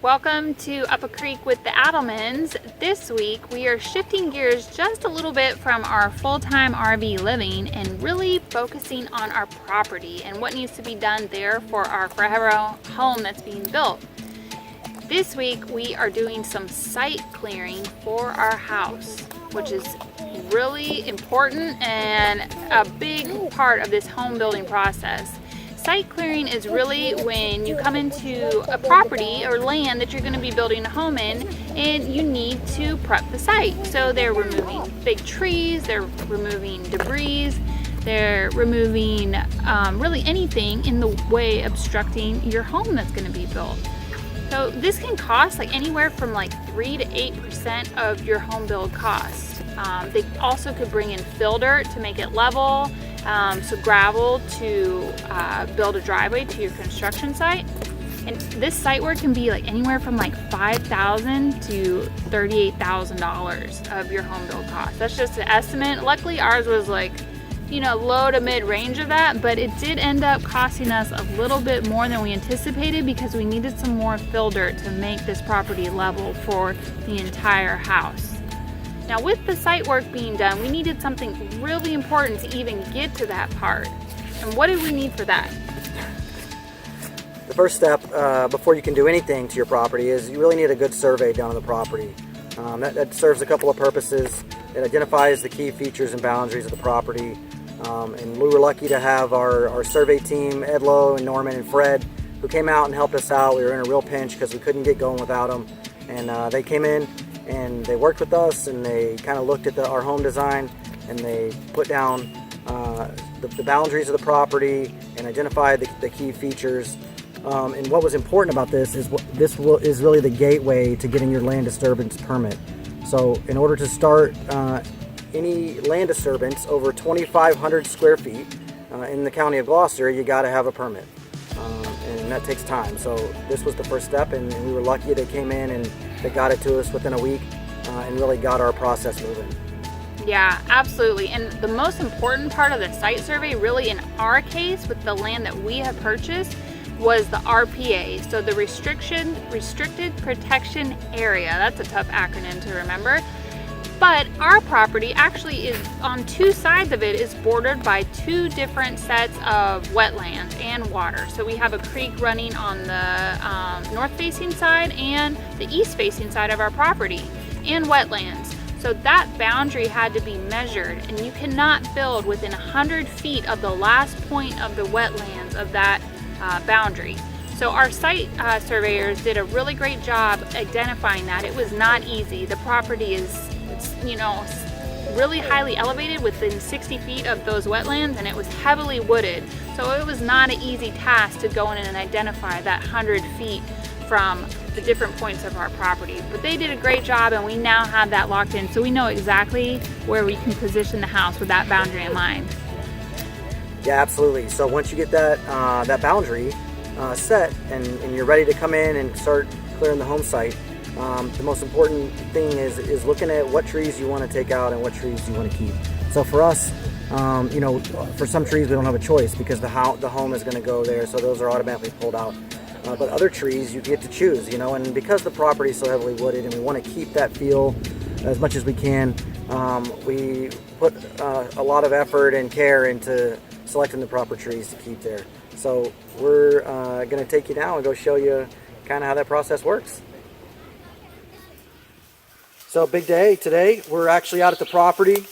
Welcome to Up a Creek with the Addlemans. This week we are shifting gears just a little bit from our full-time RV living and really focusing on our property and what needs to be done there for our forever home that's being built. This week we are doing some site clearing for our house, which is really important and a big part of this home building process. Site clearing is really when you come into a property or land that you're going to be building a home in, and you need to prep the site. So they're removing big trees, they're removing debris, they're removing really anything in the way obstructing your home that's going to be built. So this can cost like anywhere from like 3 to 8% of your home build cost. They also could bring in fill dirt to make it level. So gravel to build a driveway to your construction site. And this site work can be like anywhere from like $5,000 to $38,000 of your home build cost. That's just an estimate. Luckily ours was like, you know, low to mid range of that, but it did end up costing us a little bit more than we anticipated because we needed some more fill dirt to make this property level for the entire house. Now with the site work being done, we needed something really important to even get to that part. And what did we need for that? The first step before you can do anything to your property is you really need a good survey done on the property. That serves a couple of purposes. It identifies the key features and boundaries of the property. And we were lucky to have our survey team, Ed Lowe and Norman and Fred, who came out and helped us out. We were in a real pinch because we couldn't get going without them. And they came in and they worked with us, and they kind of looked at our home design, and they put down the boundaries of the property and identified the key features. And what was important about this is is really the gateway to getting your land disturbance permit. So in order to start any land disturbance over 2,500 square feet in the county of Gloucester, you got to have a permit. And that takes time. So this was the first step, and we were lucky they came in and they got it to us within a week and really got our process moving. Yeah, absolutely. And the most important part of the site survey, really in our case with the land that we have purchased, was the RPA. So the Restricted Protection Area. That's a tough acronym to remember. But our property actually is on two sides of it is bordered by two different sets of wetlands and water. So we have a creek running on the north facing side and the east facing side of our property, and wetlands. So that boundary had to be measured, and you cannot build within 100 feet of the last point of the wetlands of that boundary. So our site surveyors did a really great job identifying that. It was not easy. The property is, you know, really highly elevated within 60 feet of those wetlands, and it was heavily wooded. So it was not an easy task to go in and identify that 100 feet from the different points of our property. But they did a great job, and we now have that locked in. So we know exactly where we can position the house with that boundary in mind. Yeah, absolutely. So once you get that boundary set and you're ready to come in and start clearing the home site, the most important thing is looking at what trees you want to take out and what trees you want to keep. So for us, you know, for some trees we don't have a choice because the home is going to go there, so those are automatically pulled out. But other trees you get to choose, you know, and because the property is so heavily wooded and we want to keep that feel as much as we can, we put a lot of effort and care into selecting the proper trees to keep there. So we're going to take you now and go show you kind of how that process works. So big day today. We're actually out at the property.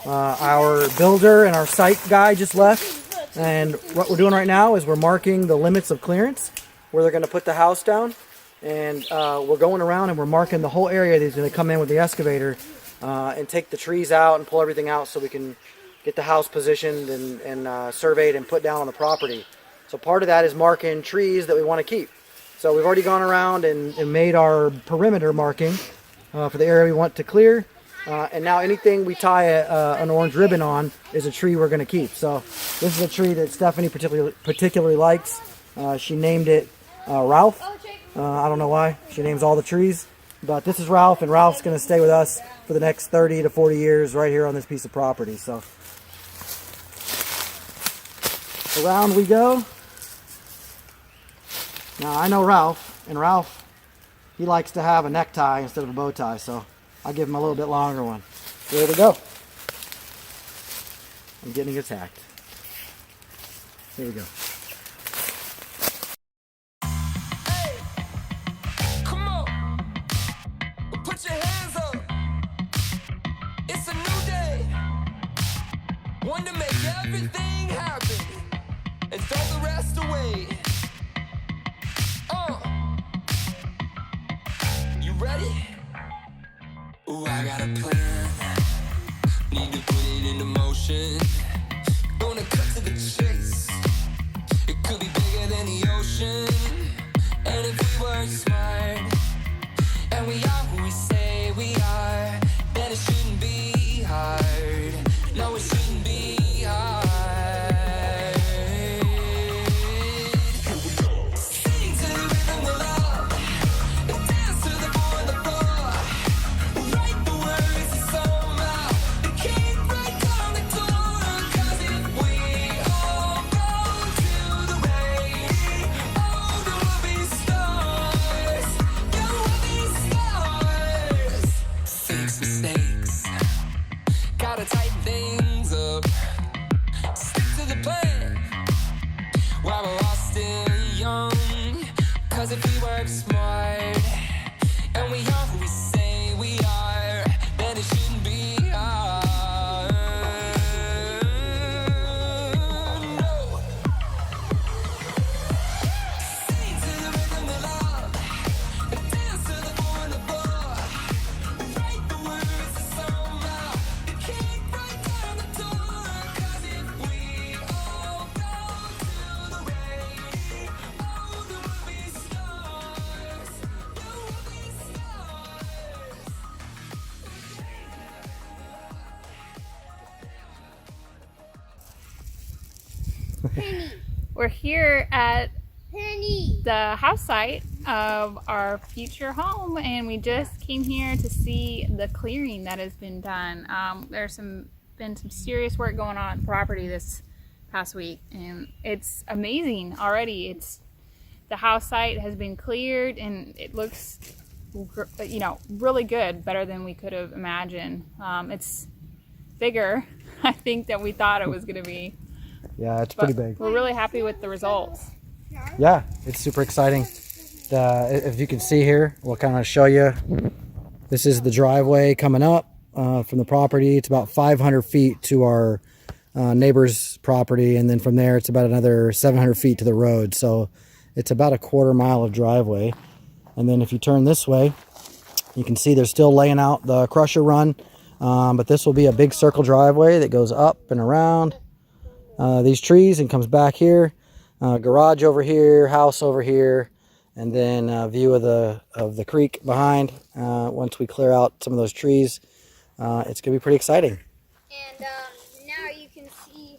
Our builder and our site guy just left. And what we're doing right now is we're marking the limits of clearance where they're going to put the house down. And we're going around and we're marking the whole area that he's going to come in with the excavator and take the trees out and pull everything out so we can get the house positioned and surveyed and put down on the property. So part of that is marking trees that we want to keep. So we've already gone around and made our perimeter marking for the area we want to clear. And now anything we tie an orange ribbon on is a tree we're going to keep. So this is a tree that Stephanie particularly likes. She named it Ralph. I don't know why. She names all the trees. But this is Ralph, and Ralph's going to stay with us for the next 30 to 40 years right here on this piece of property. So around we go. Now I know Ralph, and Ralph he likes to have a necktie instead of a bow tie, so I'll give him a little bit longer one. Here we go. I'm getting attacked. Here we go. Hey, come on, put your hands up. It's a new day, one to make everything happen and throw the rest away. You ready? Ooh, I got a plan. Need to put it into motion. Gonna cut to the chase. It could be bigger than the ocean. And if we work smart, and we are who we say we are, then it shouldn't be hard. No, it shouldn't be hard. Here we go. Sing to the rhythm we love, and dance to the boy on the floor. Write the words to somehow, the key right down the door. 'Cause if we all go to the rain, oh, there will be stars. There will be stars. Fix mistakes, gotta tighten things up. Stick to the plan while we're all still young. 'Cause if we work smart and we are who we say we are, then it shouldn't be hard. No. Sing to the rhythm we love, and dance to the boy on the floor. Write the words to somehow, the key right down the door. 'Cause if we all go to the rain, oh, there will be stars. There will be stars. We're here at Penny. the house site of our future home, and we just came here to see the clearing that has been done. There's been some serious work going on at the property this past week, and it's amazing already. The house site has been cleared, and it looks, you know, really good, better than we could have imagined. It's bigger, I think, than we thought it was going to be. Yeah, it's But pretty big. we're really happy with the results. Yeah, it's super exciting. If you can see here, we'll kind of show you. This is the driveway coming up from the property. It's about 500 feet to our neighbor's property, and then from there it's about another 700 feet to the road. So it's about a quarter mile of driveway. And then if you turn this way, you can see they're still laying out the crusher run, but this will be a big circle driveway that goes up and around these trees and comes back here. Garage over here, house over here, and then a view of the creek behind. Once we clear out some of those trees, it's gonna be pretty exciting. And now you can see,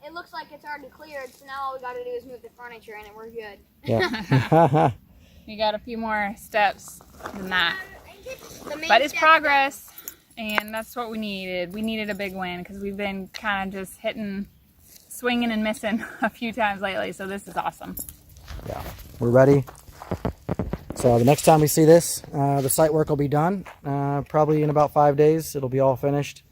it looks like it's already cleared, so now all we gotta do is move the furniture in and we're good. Yeah. We got a few more steps than that, The main but it's step- progress, and that's what we needed. We needed a big win because we've been kind of just swinging and missing a few times lately, so this is awesome. Yeah, we're ready. So the next time we see this, the site work will be done. Probably in about 5 days, it'll be all finished.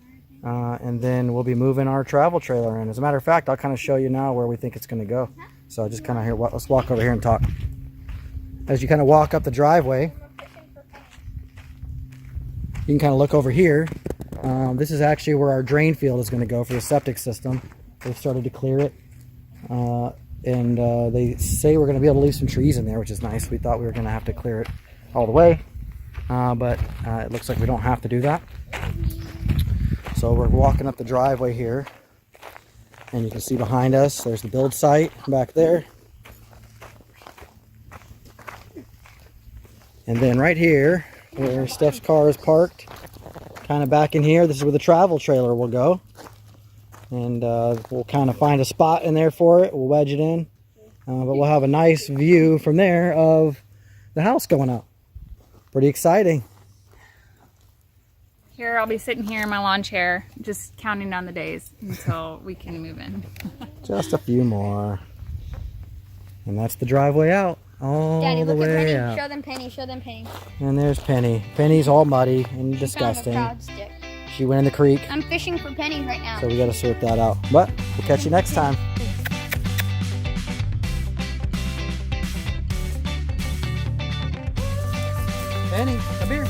And then we'll be moving our travel trailer in. As a matter of fact, I'll kind of show you now where we think it's going to go. So just kind of here, let's walk over here and talk. As you kind of walk up the driveway, you can kind of look over here. This is actually where our drain field is going to go for the septic system. They've started to clear it. And they say we're going to be able to leave some trees in there, which is nice. We thought we were going to have to clear it all the way. But it looks like we don't have to do that. So we're walking up the driveway here. And you can see behind us, there's the build site back there. And then right here, where Steph's car is parked, kind of back in here, this is where the travel trailer will go. And we'll kind of find a spot in there for it. We'll wedge it in. But we'll have a nice view from there of the house going up. Pretty exciting. Here, I'll be sitting here in my lawn chair, just counting down the days until we can move in. Just a few more. And that's the driveway out. all Daddy, the look at way Penny. out. Show them Penny. Show them Penny. And there's Penny. Penny's all muddy and She disgusting. found a proud stick. She went in the creek, I'm fishing for pennies right now. so we got to sort that out. But we'll catch you next time. Penny, come here.